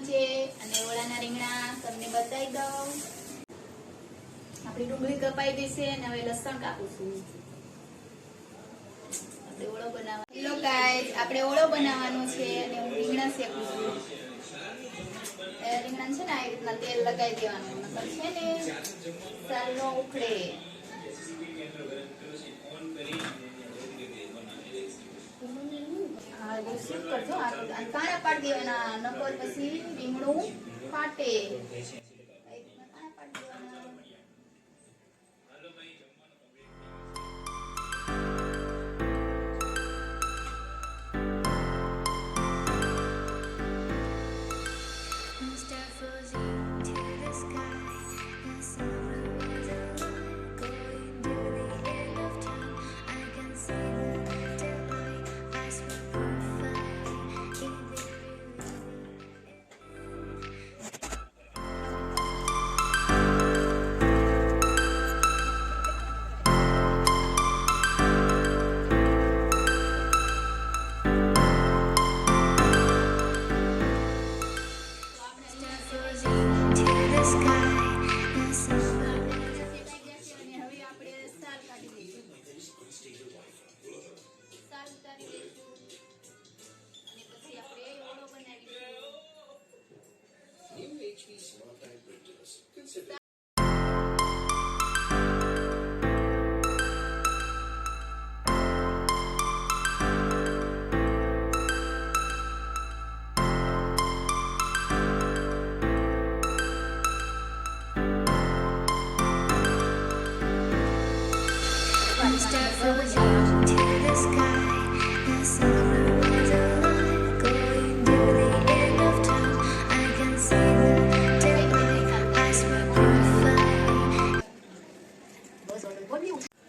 છે અને ઓળાના રીંગણા તમને બતાવી દઉં. આપણી ડુંગળી કપાઈ ગઈ છે અને હવે લસણ કાપું છું. આપણે ઓળો બનાવવાનો. હેલો ગાઈસ, આપણે ઓળો બનાવવાનો છે અને હું રીંગણા શેકું છું. રીંગણા છે ને આ રીતના તેલ લગાવી દેવાનું, નકર છે ને સાલ નો ઉખડે. હા શું કરજો, કાણા પાડી દેવાના, નકર પછી રીંગણું ફાટે.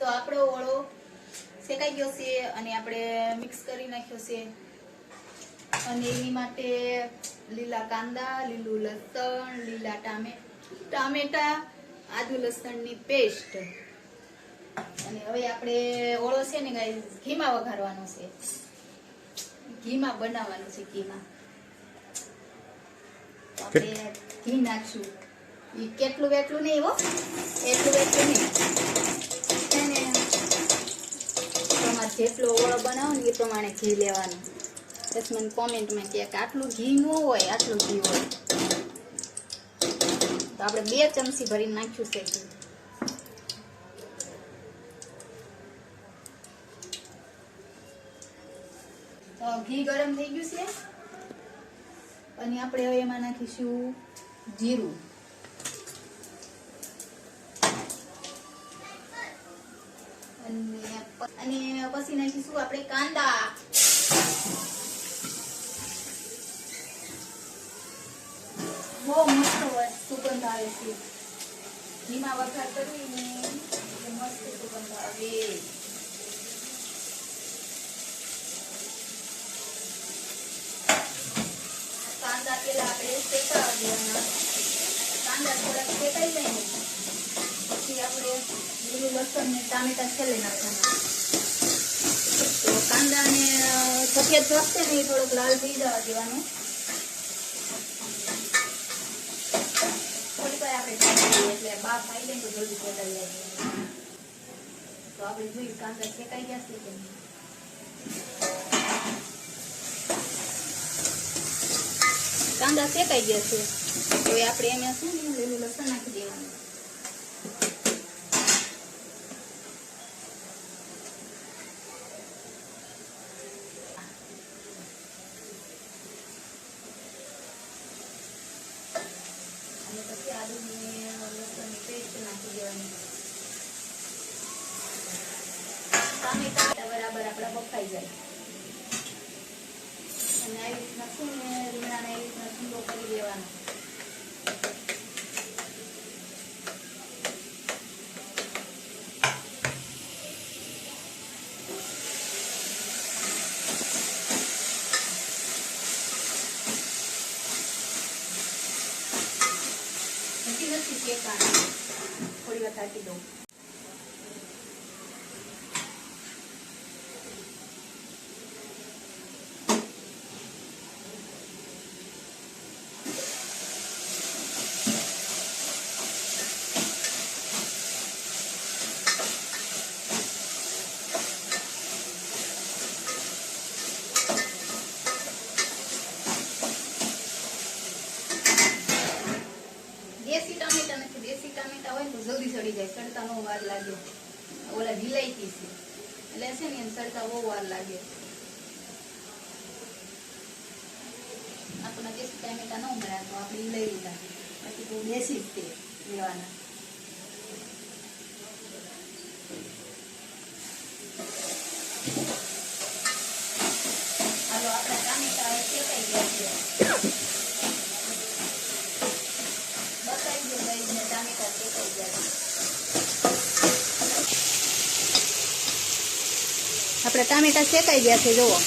તો આપણો ઓળો શેકાઈ ગયો છે અને આપણે મિક્સ કરી નાખ્યો છે. અને એની માટે લીલા કાંદા, લીલું લસણ, લીલા ટામેટા, આદુ લસણની પેસ્ટ. અને હવે આપણે ઓળો છે ને ગાઈસ ઘીમાં વઘારવાનો છે, ઘીમાં બનાવવાનું છે. ઘીમાં આપણે ઘી નાખશું. કેટલું વેટલું નહીં હો, એટલું વેટલું નહીં. તમારે જેટલો ઓળો બનાવો ને એ પ્રમાણે ઘી લેવાનું. બસ મને કોમેન્ટમાં કહે કે આટલું ઘી ન હોય, આટલું ઘી હોય. તો આપણે 2 ચમચી ભરીને નાખ્યું છે ઘી. તો ઘી ગરમ થઈ ગયું છે અને આપણે હવે એમાં નાખીશું જીરું. અને પછી નાખીશું આપણે કાંદા. બહુ મસ્ત સુગંધ આવે છે. ઘીમાં વઘાર કરીને મસ્ત સુગંધ આવે. કાંદા પેલા આપણે શેકાવા દેવાના. કાંદા થોડાક શેકાઈ જાય ને પછી આપણે લીલું લસણ ને ટામેટા છેલ્લે નાખવાના. તો કાંદા ને સફેદ ભાગશે ને એ થોડોક લાલ થઈ જવા દેવાનું. થોડીક વાર આપણે ઢાંકી એટલે બાપ આવી જાય તો જલ્દી શેકાઈ જાય. તો આપણે જોઈએ કાંદા શેકાઈ ગયા છે કે કાંદા શેકાઈ ગયા છે. હવે આપણે એમાં શું લીલું લસણ નાખી દેવાનું. અને પછી આદુ ને લસણની પેસ્ટ નાખી દેવાની. ટામેટા બરાબર આપણા બફાઈ જાય. અને આવી રીતના શું ને રીંગણાને આવી રીતના સૂંદો કરી દેવાનો. નથી શેકાના, થોડી વાર ઢાંકી દઉં. હોય ને તો જલ્દી સડી જાય, સડતા નો વાર લાગે. ઓલા વિલાયતી છે એટલે છે ને એને સડતા બહુ વાર લાગે. આપણને દેશી ટામેટા ન મળ્યા તો આપણે લઈ લીધા, બાકી તો દેશી જ તે લેવાના. હાલો આપણા ટામેટા શેકાઈ ગયા છે. બતાવી દો ગાઈસ ને ટામેટા શેકાઈ ગયા છે. આપણા ટામેટા શેકાઈ ગયા છે જોવો.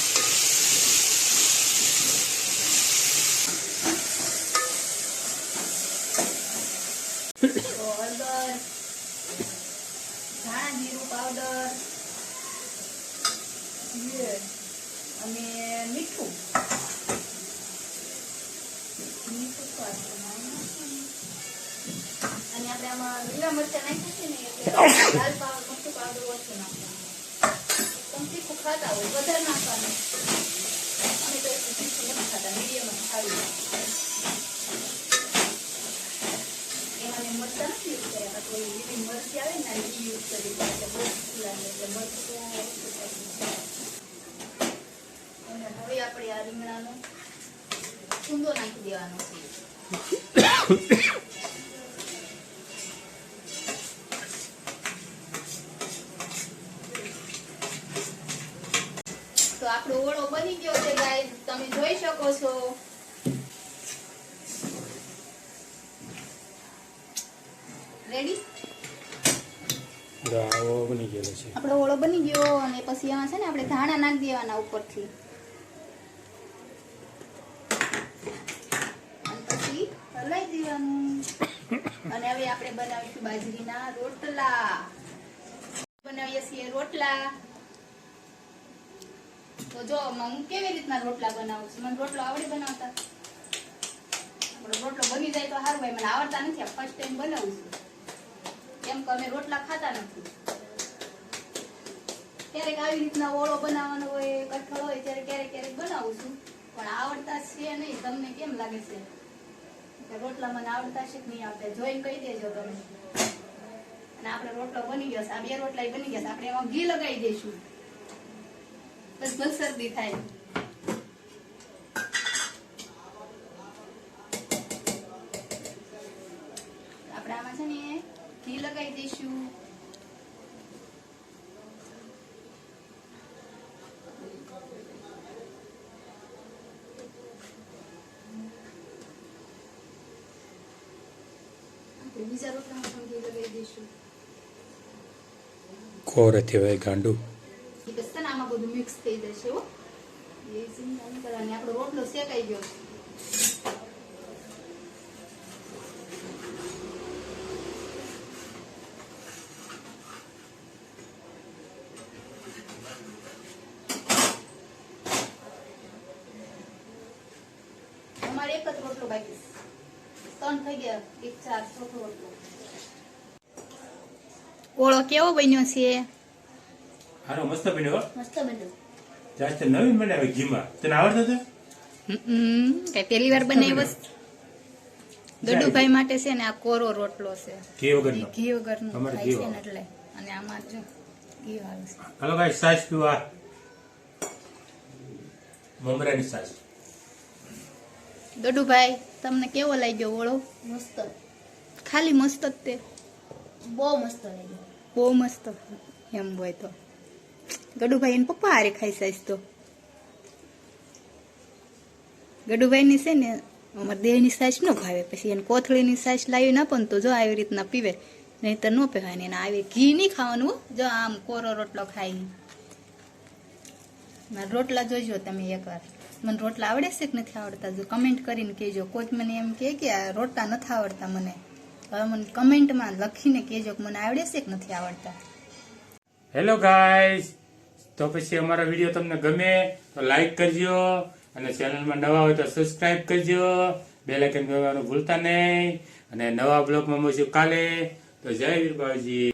હળદર, ધાણા જીરું પાવડર અને મીઠું સ્વાદ પ્રમાણે. અને આપણે આમાં લીલા મરચાં નાખ્યા છે ને એટલે લાલ મરચું પાવડર ઓછું નાખવાનું. તમે તીખું ખાતા હોય વધારે નાખવાનું. અમે તો એટલું તીખું નથી ખાતા, મીડિયમ જ ખાવી. એમાં મરચાં નથી યુઝ કર્યા, તો લીલી મરચી આવે ને એ યુઝ કરી એટલે બહુ લાગે એટલે મરચું. અને હવે આપણે આ રીંગણાનો સૂંદો નાખી દેવાનો છે. તો આપણો ઓળો બની ગયો છે ગાઈસ, તમે જોઈ શકો છો. રેડી? આપણો ઓળો બની ગયો. અને પછી એમાં છે ને આપણે ધાણા નાખી દેવાના ઉપરથી. અને પછી હલાવી દેવાનું. અને હવે આપણે બનાવીશું બાજરીના રોટલા. બનાવીએ છીએ રોટલા. તો જો હું કેવી રીતના રોટલા બનાવું છું, મને રોટલો આવડે બનાવતા. આપણો રોટલો બની જાય તો સારું ભાઈ, મને આવડતા નથી, ફર્સ્ટ ટાઈમ બનાવું છું. કેમ કે અમે રોટલા ખાતા નથી. ક્યારેક આવી રીતના ઓળો બનાવવાનો હોય, કઠોળ હોય ત્યારે ક્યારેક ક્યારેક બનાવું છું, પણ આવડતા છે નહીં. તમને કેમ લાગે છે કે રોટલા મને આવડતા છે કે નહીં આવડતા? જોઈને કહી દેજો તમે. અને આપણે રોટલો બની ગયો છે, આ 2 રોટલા બની ગયા છે. આપણે એમાં ઘી લગાવી દઈશું, બસ બસ શરદી થાય. આપણે આમાં છે ને ઘી લગાવી દઈશું. બીજા રોટલામાં પણ ઘી લગાવી દઈશું. કોરેથી હોય ગાંડું આમાં બધું મિક્સ થઈ જશે. હો એ ચિંતા નહીં કરવાની. આપણો રોટલો શેકાઈ ગયો છે. અમારે એક જ રોટલો બાકી છે. 3 થઈ ગયા, 1 4 ચોથો રોટલો. ઓળો કેવો બન્યો છે? હારો મસ્ત બન્યો. મસ્ત બન્યો. જાસ્ત નવીન બનાવી ઘીમાં. તને આવડતો હતો? કઈ પહેલી વાર બનાવ્યો છે. ગડુભાઈ માટે છે ને આ કોરો રોટલો છે. ઘી વગરનો. ઘી વગરનો ખાય છે ને એટલે. અને આમાં જો ઘી વાળું છે. હાલો ગાઈસ, સાસ પીવા. મમરાની સાસ. ગડુભાઈ તમને કેવો લાગ્યો ઓળો? મસ્ત. ખાલી મસ્ત જ તે? બહુ મસ્ત લાગ્યો. બહુ મસ્ત એમ હોય તો ગડુભાઈ એને પપ્પા હારે ખાઈ સાઈસ. તો ગડુભાઈ ની છે ને અમારે દેહની સાઈસ ન ભાવે, પછી એને કોથળીની સાઈસ લાવી ના પણ તો જો આવી રીતના પીવે, નહીં તો ન પીવાય ને. આવી ઘી નહીં ખાવાનું. જો આમ કોરો રોટલો ખાઈ. મારા રોટલા જોઈજો તમે એકવાર. મને રોટલા આવડે છે કે નથી આવડતા જો કમેન્ટ કરીને કહેજો. કોઈક મને એમ કહે કે આ રોટલા નથી આવડતા મને, હવે મને કમેન્ટમાં લખીને કહેજો કે મને આવડે છે કે નથી આવડતા. હેલો ગાઈસ, તો પછી અમારો વિડીયો તમને ગમે તો લાઈક કરજો, અને ચેનલમાં નવા હોય તો સબસ્ક્રાઇબ કરજો, બેલ આઇકન દબાવવાનું ભૂલતા નહીં. અને નવા બ્લોગમાં મળીશું કાલે. તો જય વીર બાવજી.